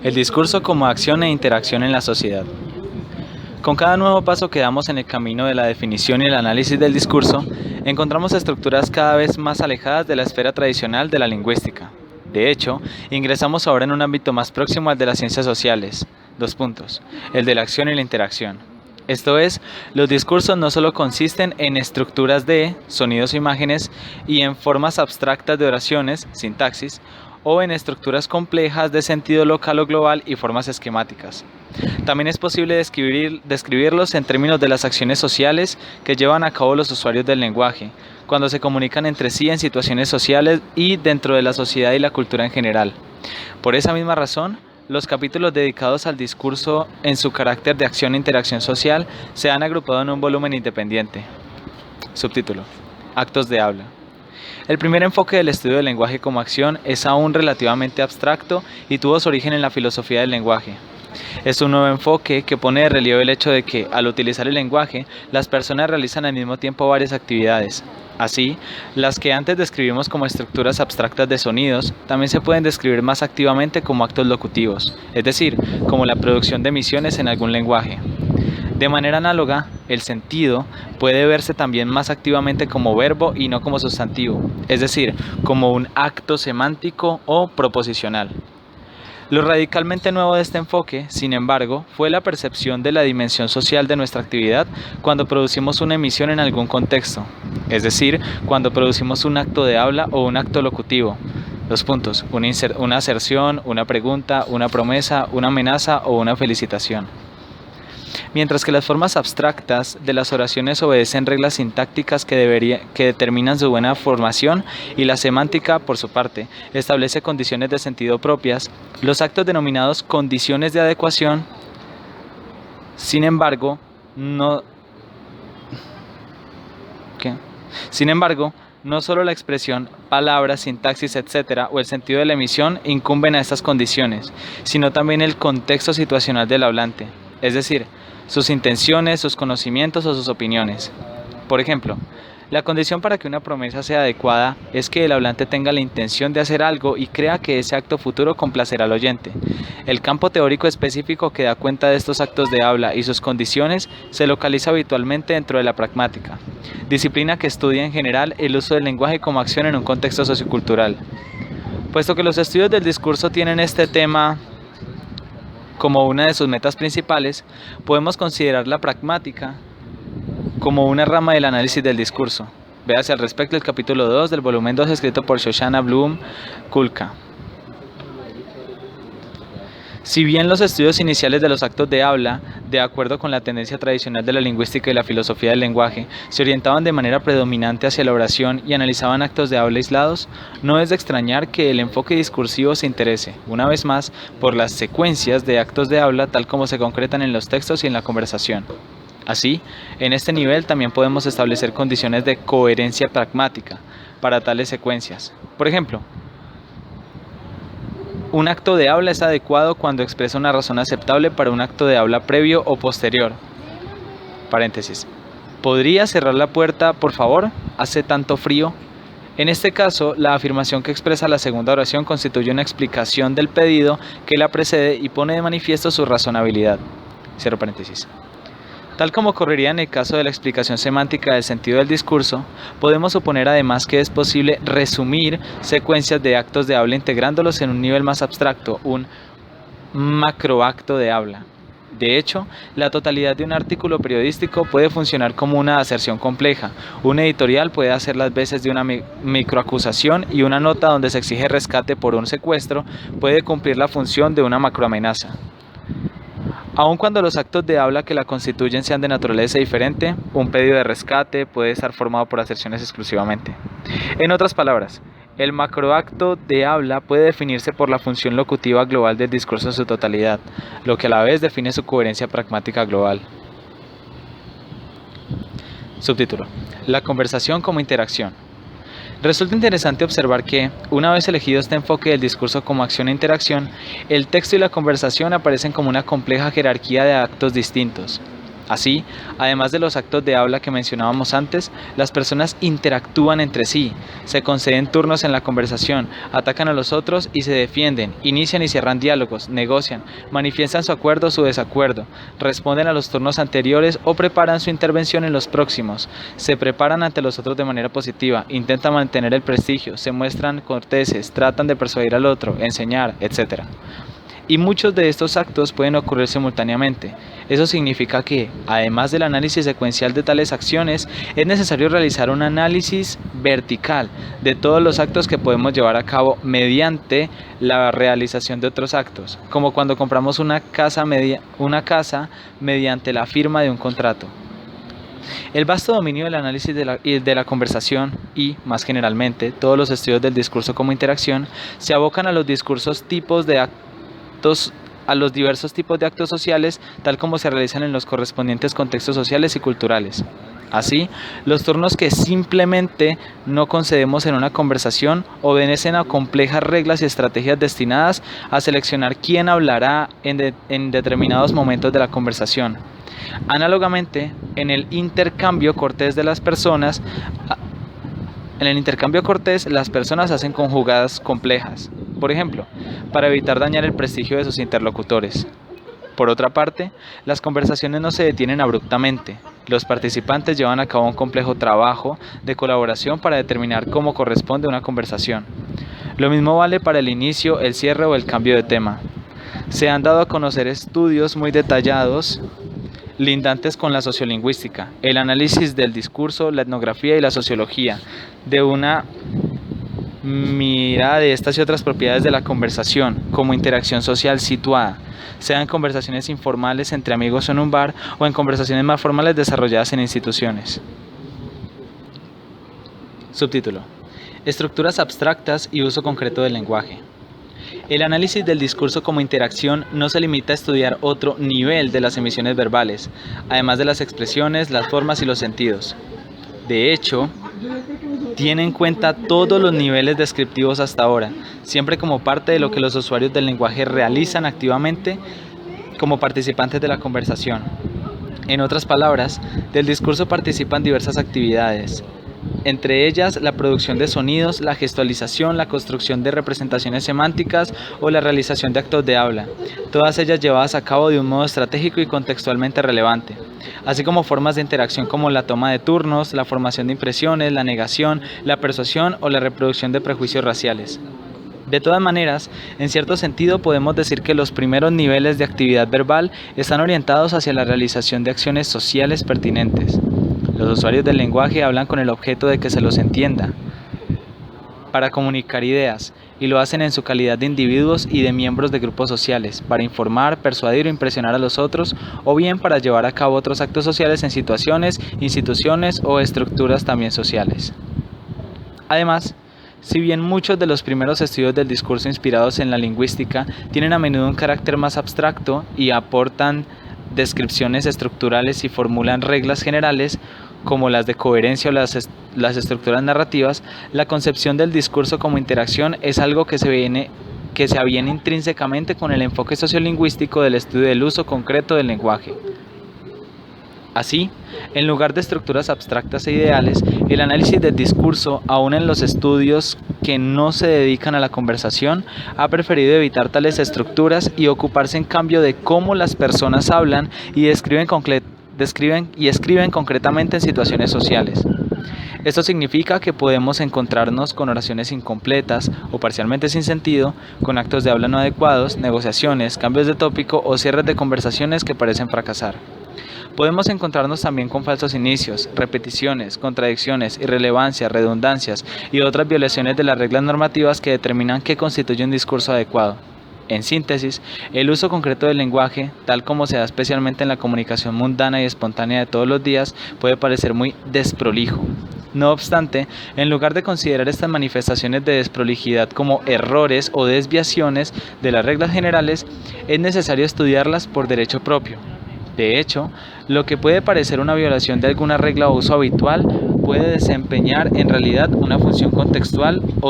El discurso como acción e interacción en la sociedad. Con cada nuevo paso que damos en el camino de la definición y el análisis del discurso, encontramos estructuras cada vez más alejadas de la esfera tradicional de la lingüística. De hecho, ingresamos ahora en un ámbito más próximo al de las ciencias sociales. El de la acción y la interacción. Esto es, los discursos no solo consisten en estructuras de sonidos o imágenes y en formas abstractas de oraciones, sintaxis, o en estructuras complejas de sentido local o global y formas esquemáticas. También es posible describirlos en términos de las acciones sociales que llevan a cabo los usuarios del lenguaje, cuando se comunican entre sí en situaciones sociales y dentro de la sociedad y la cultura en general. Por esa misma razón, los capítulos dedicados al discurso en su carácter de acción e interacción social se han agrupado en un volumen independiente. Subtítulo: Actos de habla. El primer enfoque del estudio del lenguaje como acción es aún relativamente abstracto y tuvo su origen en la filosofía del lenguaje. Es un nuevo enfoque que pone de relieve el hecho de que, al utilizar el lenguaje, las personas realizan al mismo tiempo varias actividades. Así, las que antes describimos como estructuras abstractas de sonidos, también se pueden describir más activamente como actos locutivos, es decir, como la producción de emisiones en algún lenguaje. De manera análoga, el sentido puede verse también más activamente como verbo y no como sustantivo, es decir, como un acto semántico o proposicional. Lo radicalmente nuevo de este enfoque, sin embargo, fue la percepción de la dimensión social de nuestra actividad cuando producimos una emisión en algún contexto, es decir, cuando producimos un acto de habla o un acto locutivo. Una aserción, una pregunta, una promesa, una amenaza o una felicitación. Mientras que las formas abstractas de las oraciones obedecen reglas sintácticas que determinan su buena formación y la semántica, por su parte, establece condiciones de sentido propias, los actos denominados condiciones de adecuación, sin embargo, no solo la expresión, palabras, sintaxis, etc., o el sentido de la emisión incumben a estas condiciones, sino también el contexto situacional del hablante, es decir, sus intenciones, sus conocimientos o sus opiniones. Por ejemplo, la condición para que una promesa sea adecuada es que el hablante tenga la intención de hacer algo y crea que ese acto futuro complacerá al oyente. El campo teórico específico que da cuenta de estos actos de habla y sus condiciones se localiza habitualmente dentro de la pragmática, disciplina que estudia en general el uso del lenguaje como acción en un contexto sociocultural. Puesto que los estudios del discurso tienen este tema como una de sus metas principales, podemos considerar la pragmática como una rama del análisis del discurso. Véase al respecto el capítulo 2 del volumen 2 escrito por Shoshana Bloom Kulka. Si bien los estudios iniciales de los actos de habla, de acuerdo con la tendencia tradicional de la lingüística y la filosofía del lenguaje, se orientaban de manera predominante hacia la oración y analizaban actos de habla aislados, no es de extrañar que el enfoque discursivo se interese, una vez más, por las secuencias de actos de habla tal como se concretan en los textos y en la conversación. Así, en este nivel también podemos establecer condiciones de coherencia pragmática para tales secuencias. Por ejemplo, un acto de habla es adecuado cuando expresa una razón aceptable para un acto de habla previo o posterior. Paréntesis. ¿Podría cerrar la puerta, por favor? ¿Hace tanto frío? En este caso, la afirmación que expresa la segunda oración constituye una explicación del pedido que la precede y pone de manifiesto su razonabilidad. Cierro paréntesis. Tal como ocurriría en el caso de la explicación semántica del sentido del discurso, podemos suponer además que es posible resumir secuencias de actos de habla integrándolos en un nivel más abstracto, un macroacto de habla. De hecho, la totalidad de un artículo periodístico puede funcionar como una aserción compleja. Un editorial puede hacer las veces de una microacusación y una nota donde se exige rescate por un secuestro puede cumplir la función de una macroamenaza. Aun cuando los actos de habla que la constituyen sean de naturaleza diferente, un pedido de rescate puede estar formado por aserciones exclusivamente. En otras palabras, el macroacto de habla puede definirse por la función locutiva global del discurso en su totalidad, lo que a la vez define su coherencia pragmática global. Subtítulo: La conversación como interacción. Resulta interesante observar que, una vez elegido este enfoque del discurso como acción e interacción, el texto y la conversación aparecen como una compleja jerarquía de actos distintos. Así, además de los actos de habla que mencionábamos antes, las personas interactúan entre sí, se conceden turnos en la conversación, atacan a los otros y se defienden, inician y cierran diálogos, negocian, manifiestan su acuerdo o su desacuerdo, responden a los turnos anteriores o preparan su intervención en los próximos, se preparan ante los otros de manera positiva, intentan mantener el prestigio, se muestran corteses, tratan de persuadir al otro, enseñar, etc. Y muchos de estos actos pueden ocurrir simultáneamente. Eso significa que, además del análisis secuencial de tales acciones, es necesario realizar un análisis vertical de todos los actos que podemos llevar a cabo mediante la realización de otros actos, como cuando compramos una casa mediante la firma de un contrato. El vasto dominio del análisis de la conversación y, más generalmente, todos los estudios del discurso como interacción se abocan a los diversos tipos de actos sociales, tal como se realizan en los correspondientes contextos sociales y culturales. Así, los turnos que simplemente no concedemos en una conversación obedecen a complejas reglas y estrategias destinadas a seleccionar quién hablará en determinados momentos de la conversación. Análogamente, en el intercambio cortés, las personas hacen conjugadas complejas, por ejemplo, para evitar dañar el prestigio de sus interlocutores. Por otra parte, las conversaciones no se detienen abruptamente. Los participantes llevan a cabo un complejo trabajo de colaboración para determinar cómo corresponde una conversación. Lo mismo vale para el inicio, el cierre o el cambio de tema. Se han dado a conocer estudios muy detallados lindantes con la sociolingüística, el análisis del discurso, la etnografía y la sociología, de una mirada de estas y otras propiedades de la conversación como interacción social situada, sean conversaciones informales entre amigos en un bar o en conversaciones más formales desarrolladas en instituciones. Subtítulo: Estructuras abstractas y uso concreto del lenguaje. El análisis del discurso como interacción no se limita a estudiar otro nivel de las emisiones verbales, además de las expresiones, las formas y los sentidos. De hecho, tiene en cuenta todos los niveles descriptivos hasta ahora, siempre como parte de lo que los usuarios del lenguaje realizan activamente como participantes de la conversación. En otras palabras, del discurso participan diversas actividades, entre ellas la producción de sonidos, la gestualización, la construcción de representaciones semánticas o la realización de actos de habla, todas ellas llevadas a cabo de un modo estratégico y contextualmente relevante, así como formas de interacción como la toma de turnos, la formación de impresiones, la negación, la persuasión o la reproducción de prejuicios raciales. De todas maneras, en cierto sentido podemos decir que los primeros niveles de actividad verbal están orientados hacia la realización de acciones sociales pertinentes. Los usuarios del lenguaje hablan con el objeto de que se los entienda, para comunicar ideas, y lo hacen en su calidad de individuos y de miembros de grupos sociales, para informar, persuadir o impresionar a los otros, o bien para llevar a cabo otros actos sociales en situaciones, instituciones o estructuras también sociales. Además, si bien muchos de los primeros estudios del discurso inspirados en la lingüística tienen a menudo un carácter más abstracto y aportan descripciones estructurales y formulan reglas generales, como las de coherencia o las estructuras narrativas, la concepción del discurso como interacción es algo que se aviene intrínsecamente con el enfoque sociolingüístico del estudio del uso concreto del lenguaje. Así, en lugar de estructuras abstractas e ideales, el análisis del discurso, aun en los estudios que no se dedican a la conversación, ha preferido evitar tales estructuras y ocuparse en cambio de cómo las personas hablan y escriben concretamente en situaciones sociales. Esto significa que podemos encontrarnos con oraciones incompletas o parcialmente sin sentido, con actos de habla no adecuados, negociaciones, cambios de tópico o cierres de conversaciones que parecen fracasar. Podemos encontrarnos también con falsos inicios, repeticiones, contradicciones, irrelevancias, redundancias y otras violaciones de las reglas normativas que determinan qué constituye un discurso adecuado. En síntesis, el uso concreto del lenguaje, tal como se da especialmente en la comunicación mundana y espontánea de todos los días, puede parecer muy desprolijo. No obstante, en lugar de considerar estas manifestaciones de desprolijidad como errores o desviaciones de las reglas generales, es necesario estudiarlas por derecho propio. De hecho, lo que puede parecer una violación de alguna regla o uso habitual puede desempeñar en realidad una función contextual o